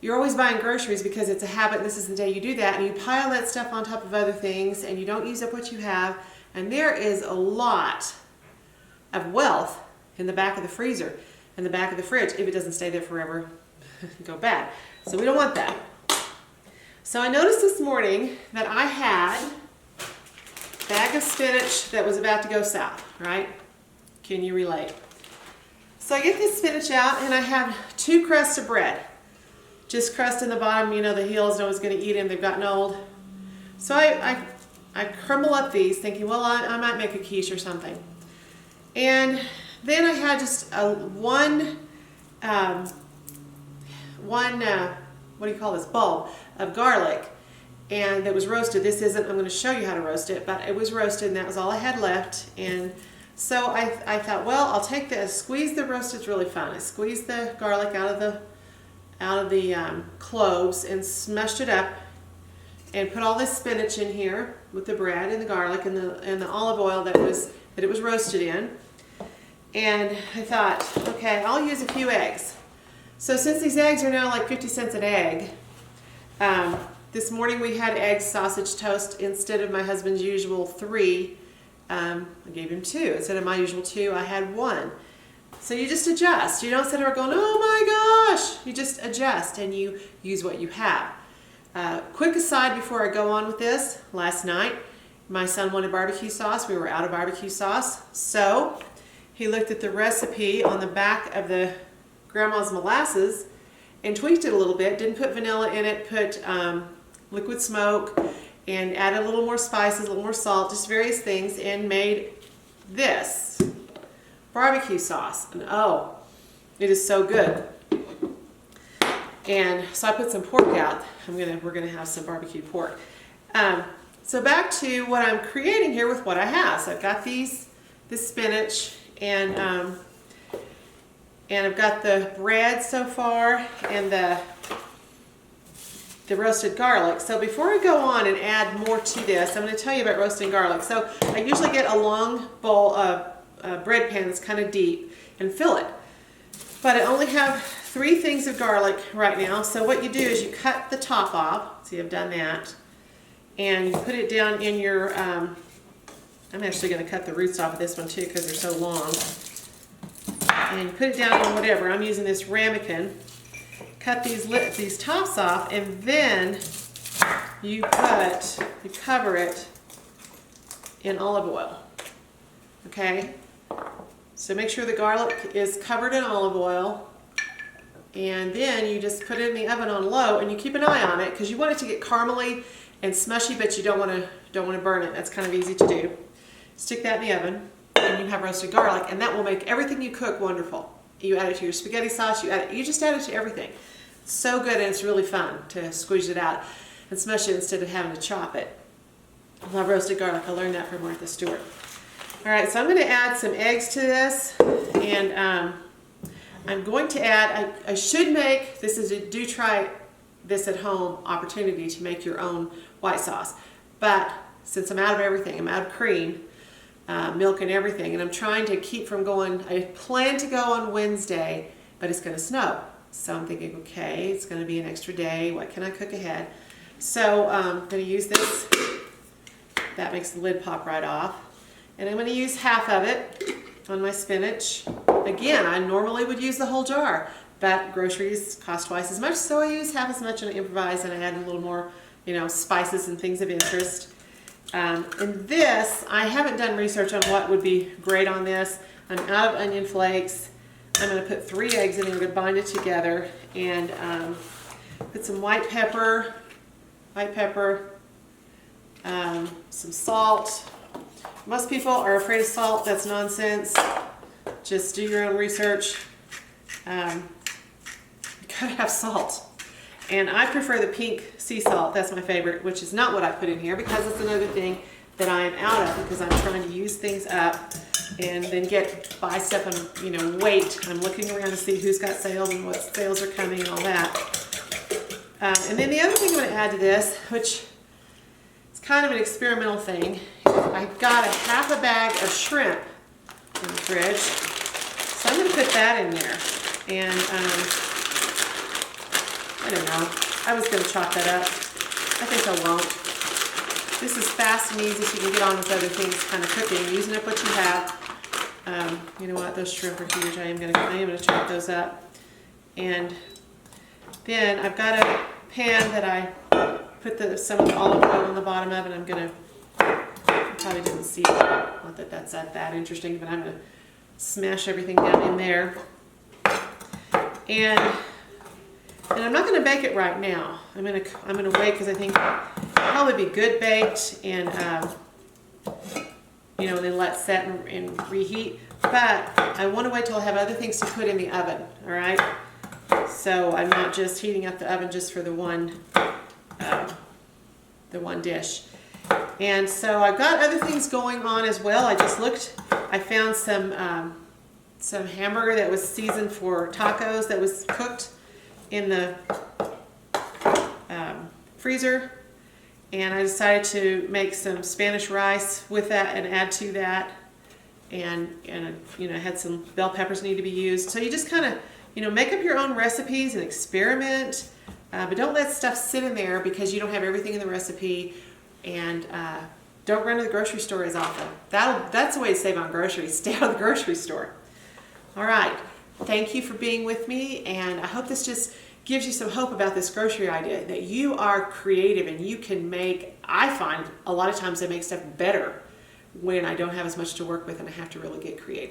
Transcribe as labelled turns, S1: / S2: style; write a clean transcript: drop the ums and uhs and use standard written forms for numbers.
S1: you're always buying groceries because it's a habit, this is the day you do that, and you pile that stuff on top of other things and you don't use up what you have, and there is a lot of wealth in the back of the freezer, in the back of the fridge, if it doesn't stay there forever, go bad. So we don't want that. So I noticed this morning that I had a bag of spinach that was about to go south, right? Can you relate? So I get this spinach out and I have 2 crusts of bread. Just crust in the bottom, you know, the heels, no one's going to eat them, they've gotten old. So I crumble up these thinking, well, I might make a quiche or something. And then I had just one what do you call this, bulb of garlic, and that was roasted. This isn't, I'm going to show you how to roast it, but it was roasted and that was all I had left. And so I thought, well, I'll take this, squeeze the roast, it's really fun. I squeezed the garlic out of the cloves and smushed it up and put all this spinach in here with the bread and the garlic and the olive oil that it was roasted in. And I thought, okay, I'll use a few eggs. So since these eggs are now like 50 cents an egg, this morning we had egg sausage toast instead of my husband's usual 3. I gave him 2. Instead of my usual 2, I had 1. So you just adjust. You don't sit there going, oh my gosh. You just adjust and you use what you have. Quick aside before I go on with this. Last night, my son wanted barbecue sauce. We were out of barbecue sauce. So he looked at the recipe on the back of the Grandma's molasses and tweaked it a little bit. Didn't put vanilla in it. Put liquid smoke and added a little more spices, a little more salt, just various things, and made this barbecue sauce. And oh, it is so good. And so I put some pork out. We're gonna have some barbecue pork. So back to what I'm creating here with what I have. So I've got this spinach, and I've got the bread so far and the roasted garlic. So before I go on and add more to this, I'm going to tell you about roasting garlic. So I usually get a long bowl of bread pan that's kind of deep and fill it. But I only have 3 things of garlic right now. So what you do is you cut the top off. See, I've done that. And you put it down in your, I'm actually going to cut the roots off of this one too because they're so long. And you put it down in whatever. I'm using this ramekin. Cut these tops off, and then you cover it in olive oil. Okay? So make sure the garlic is covered in olive oil, and then you just put it in the oven on low, and you keep an eye on it because you want it to get caramely and smushy, but you don't want to burn it. That's kind of easy to do. Stick that in the oven, and you have roasted garlic, and that will make everything you cook wonderful. You add it to your spaghetti sauce, you just add it to everything. It's so good, and it's really fun to squeeze it out and smush it instead of having to chop it. I love roasted garlic. I learned that from Martha Stewart. All right, so I'm going to add some eggs to this, and I'm going to add, I should make, this is a do try this at home opportunity to make your own white sauce. But since I'm out of everything, I'm out of cream, milk and everything, and I'm trying to keep from going, I plan to go on Wednesday, but it's going to snow. So I'm thinking, okay, it's going to be an extra day. What can I cook ahead? So I'm going to use this. That makes the lid pop right off. And I'm going to use half of it on my spinach. Again, I normally would use the whole jar, but groceries cost twice as much, so I use half as much and I improvise, and I add a little more, spices and things of interest. And this, I haven't done research on what would be great on this. I'm out of onion flakes. I'm going to put 3 eggs in, and I'm going to bind it together, and put some white pepper, some salt. Most people are afraid of salt. That's nonsense. Just do your own research. You gotta have salt. And I prefer the pink sea salt. That's my favorite, which is not what I put in here because it's another thing that I am out of because I'm trying to use things up and then buy stuff and wait. I'm looking around to see who's got sales and what sales are coming and all that. And then the other thing I'm going to add to this, which is kind of an experimental thing, I've got a half a bag of shrimp in the fridge, so I'm going to put that in there. And I don't know. I was going to chop that up. I think I won't. This is fast and easy, so you can get on with other things, kind of cooking, using up what you have. You know what? Those shrimp are huge. I am gonna chop those up. And then I've got a pan that I put some of the olive oil on the bottom of, and I'm gonna. You probably didn't see it. Not that that's that interesting, but I'm gonna smash everything down in there. And I'm not going to bake it right now. I'm going to wait because I think it'll probably be good baked and you know, then let set and reheat. But I want to wait till I have other things to put in the oven. All right. So I'm not just heating up the oven just for the one dish. And so I've got other things going on as well. I just looked. I found some hamburger that was seasoned for tacos that was cooked in the freezer, and I decided to make some Spanish rice with that and add to that, and you know, had some bell peppers need to be used. So you just kind of, you know, make up your own recipes and experiment, but don't let stuff sit in there because you don't have everything in the recipe, and don't run to the grocery store as often. That's the way to save on groceries. Stay out of the grocery store. All right. Thank you for being with me, and I hope this just gives you some hope about this grocery idea, that you are creative and you can make, I find a lot of times I make stuff better when I don't have as much to work with and I have to really get creative.